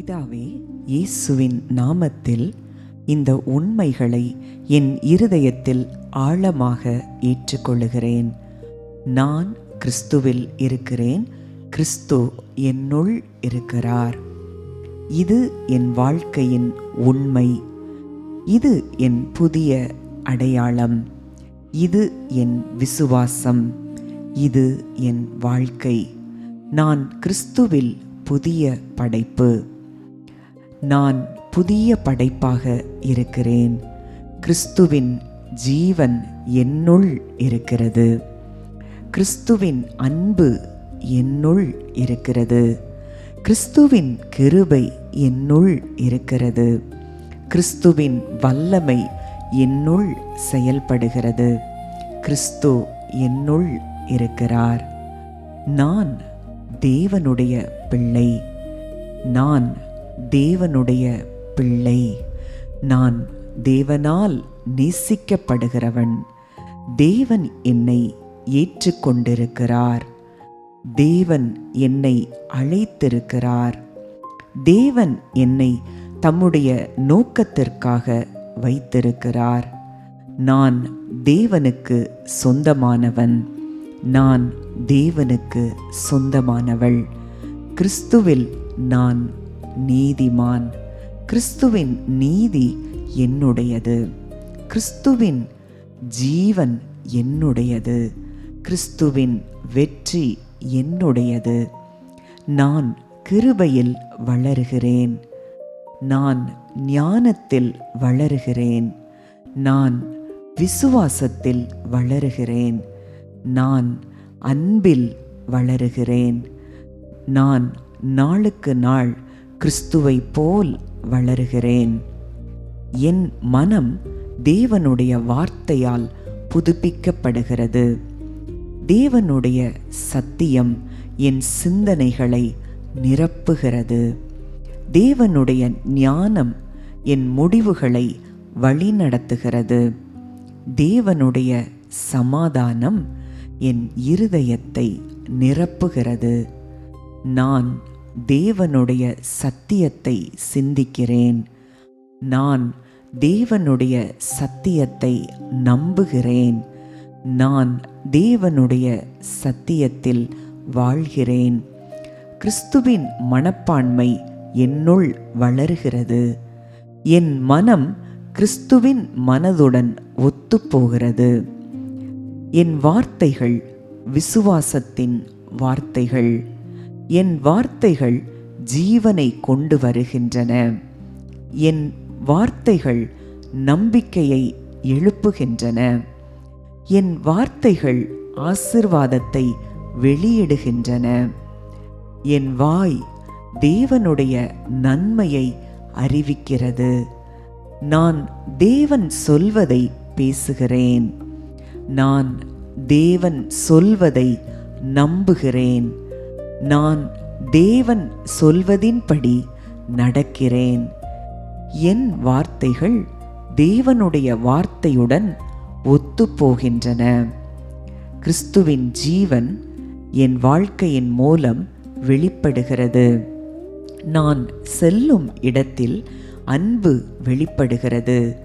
பிதாவே, இயேசுவின் நாமத்தில் இந்த உண்மைகளை என் இருதயத்தில் ஆழமாக ஏற்றுக்கொள்ளுகிறேன். நான் கிறிஸ்துவில் இருக்கிறேன், கிறிஸ்து என்னுள் இருக்கிறார். இது என் வாழ்க்கையின் உண்மை. இது என் புதிய அடையாளம். இது என் விசுவாசம். இது என் வாழ்க்கை. நான் கிறிஸ்துவில் புதிய படைப்பு. நான் புதிய படைப்பாக இருக்கிறேன். கிறிஸ்துவின் ஜீவன் என்னுள் இருக்கிறது. கிறிஸ்துவின் அன்பு என்னுள் இருக்கிறது. கிறிஸ்துவின் கிருபை என்னுள் இருக்கிறது. கிறிஸ்துவின் வல்லமை என்னுள் செயல்படுகிறது. கிறிஸ்து என்னுள் இருக்கிறார். நான் தேவனுடைய பிள்ளை. நான் தேவனுடைய பிள்ளை. நான் தேவனால் நேசிக்கப்படுகிறவன். தேவன் என்னை ஏற்றுக்கொண்டிருக்கிறார். தேவன் என்னை அழைத்திருக்கிறார். தேவன் என்னை தம்முடைய நோக்கத்திற்காக வைத்திருக்கிறார். நான் தேவனுக்கு சொந்தமானவன். நான் தேவனுக்கு சொந்தமானவள். கிறிஸ்துவில் நான் நீதிமான். கிறிஸ்துவின் நீதி என்னுடையது. கிறிஸ்துவின் ஜீவன் என்னுடையது. கிறிஸ்துவின் வெற்றி என்னுடையது. நான் கிருபையில் வளருகிறேன். நான் ஞானத்தில் வளருகிறேன். நான் விசுவாசத்தில் வளருகிறேன். நான் அன்பில் வளருகிறேன். நான் நாளுக்கு நாள் கிறிஸ்துவை போல் வளருகிறேன். என் மனம் தேவனுடைய வார்த்தையால் புதுப்பிக்கப்படுகிறது. தேவனுடைய சத்தியம் என் சிந்தனைகளை நிரப்புகிறது. தேவனுடைய ஞானம் என் முடிவுகளை வழிநடத்துகிறது. தேவனுடைய சமாதானம் என் இருதயத்தை நிரப்புகிறது. நான் தேவனுடைய சத்தியத்தை சிந்திக்கிறேன். நான் தேவனுடைய சத்தியத்தை நம்புகிறேன். நான் தேவனுடைய சத்தியத்தில் வாழ்கிறேன். கிறிஸ்துவின் மனப்பான்மை என்னுள் வளருகிறது. என் மனம் கிறிஸ்துவின் மனதுடன் ஒத்துப்போகிறது. என் வார்த்தைகள் விசுவாசத்தின் வார்த்தைகள். என் வார்த்தைகள் ஜீவனை கொண்டு வருகின்றன. என் வார்த்தைகள் நம்பிக்கையை எழுப்புகின்றன. என் வார்த்தைகள் ஆசீர்வாதத்தை வெளியிடுகின்றன. என் வாய் தேவனுடைய நன்மையை அறிவிக்கிறது. நான் தேவன் சொல்வதை பேசுகிறேன். நான் தேவன் சொல்வதை நம்புகிறேன். நான் தேவன் சொல்வதின்படி நடக்கிறேன். என் வார்த்தைகள் தேவனுடைய வார்த்தையுடன் ஒத்துப்போகின்றன. கிறிஸ்துவின் ஜீவன் என் வாழ்க்கையின் மூலம் வெளிப்படுகிறது. நான் செல்லும் இடத்தில் அன்பு வெளிப்படுகிறது.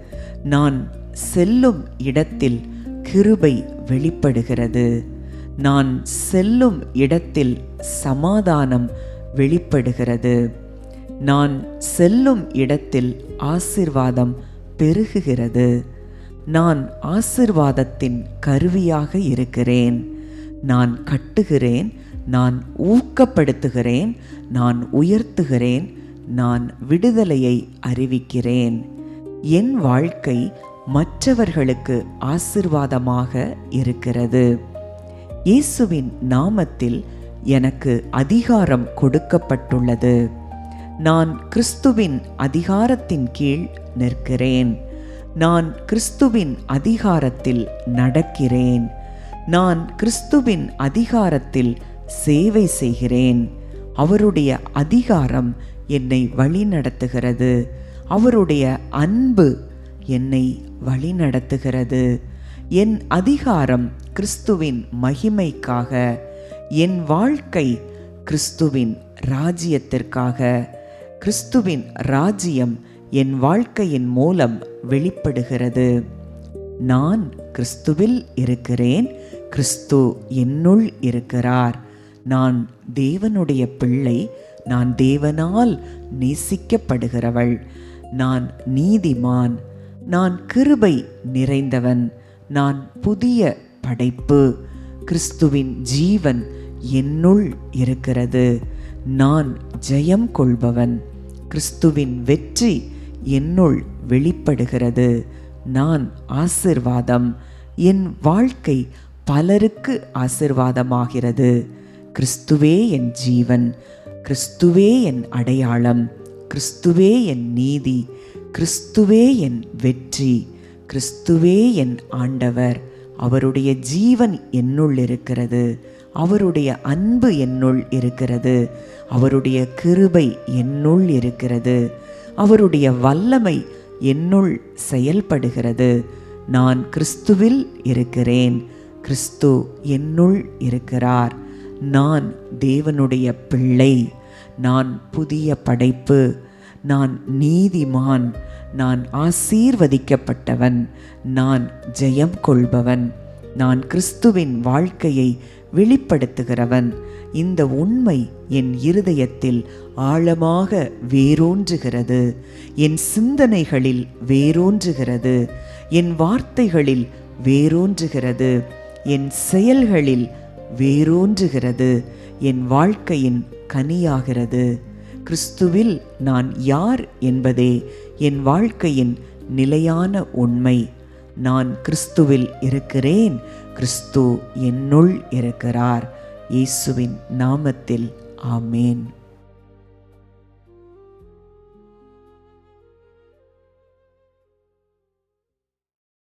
நான் செல்லும் இடத்தில் கிருபை வெளிப்படுகிறது. நான் செல்லும் இடத்தில் சமாதானம் வெளிப்படுகிறது. நான் செல்லும் இடத்தில் ஆசீர்வாதம் பெருகுகிறது. நான் ஆசீர்வாதத்தின் கருவியாக இருக்கிறேன். நான் கட்டுகிறேன். நான் ஊக்கப்படுத்துகிறேன். நான் உயர்த்துகிறேன். நான் விடுதலையை அறிவிக்கிறேன். என் வாழ்க்கை மற்றவர்களுக்கு ஆசீர்வாதமாக இருக்கிறது. இயேசுவின் நாமத்தில் எனக்கு அதிகாரம் கொடுக்கப்பட்டுள்ளது. நான் கிறிஸ்துவின் அதிகாரத்தின் கீழ் நிற்கிறேன். நான் கிறிஸ்துவின் அதிகாரத்தில் நடக்கிறேன். நான் கிறிஸ்துவின் அதிகாரத்தில் சேவை செய்கிறேன். அவருடைய அதிகாரம் என்னை வழிநடத்துகிறது. அவருடைய அன்பு என்னை வழிநடத்துகிறது. என் அதிகாரம் கிறிஸ்துவின் மகிமைக்காக. என் வாழ்க்கை கிறிஸ்துவின் ராஜ்யத்திற்காக. கிறிஸ்துவின் ராஜ்யம் என் வாழ்க்கையின் மூலம் வெளிப்படுகிறது. நான் கிறிஸ்துவில் இருக்கிறேன், கிறிஸ்து என்னுள் இருக்கிறார். நான் தேவனுடைய பிள்ளை, நான் தேவனால் நேசிக்கப்படுகிறவள், நான் நீதிமான், நான் கிருபை நிறைந்தவன், நான் புதிய படைப்பு, கிறிஸ்துவின் ஜீவன் என்னுள் இருக்கிறது, நான் ஜெயம் கொள்பவன், கிறிஸ்துவின் வெற்றி என்னுள் வெளிப்படுகிறது, நான் ஆசீர்வாதம், என் வாழ்க்கை பலருக்கு ஆசீர்வாதமாகிறது, கிறிஸ்துவே என் ஜீவன், கிறிஸ்துவே என் அடையாளம், கிறிஸ்துவே என் நீதி, கிறிஸ்துவே என் வெற்றி, கிறிஸ்துவே என் ஆண்டவர். அவருடைய ஜீவன் என்னுள் இருக்கிறது, அவருடைய அன்பு என்னுள் இருக்கிறது, அவருடைய கிருபை என்னுள் இருக்கிறது, அவருடைய வல்லமை என்னுள் செயல்படுகிறது. நான் கிறிஸ்துவில் இருக்கிறேன், கிறிஸ்து என்னுள் இருக்கிறார். நான் தேவனுடைய பிள்ளை, நான் புதிய படைப்பு, நான் நீதிமான், நான் ஆசீர்வதிக்கப்பட்டவன், நான் ஜெயம் கொள்பவன், நான் கிறிஸ்துவின் வாழ்க்கையை வெளிப்படுத்துகிறவன். இந்த உண்மை என் இருதயத்தில் ஆழமாக வேரூன்றுகிறது, என் சிந்தனைகளில் வேரூன்றுகிறது, என் வார்த்தைகளில் வேரூன்றுகிறது, என் செயல்களில் வேரூன்றுகிறது, என் வாழ்க்கையின் கனியாகிறது. கிறிஸ்துவில் நான் யார் என்பதே என் வாழ்க்கையின் நிலையான உண்மை. நான் கிறிஸ்துவில் இருக்கிறேன், கிறிஸ்து என்னுள் இருக்கிறார். இயேசுவின் நாமத்தில் ஆமேன்.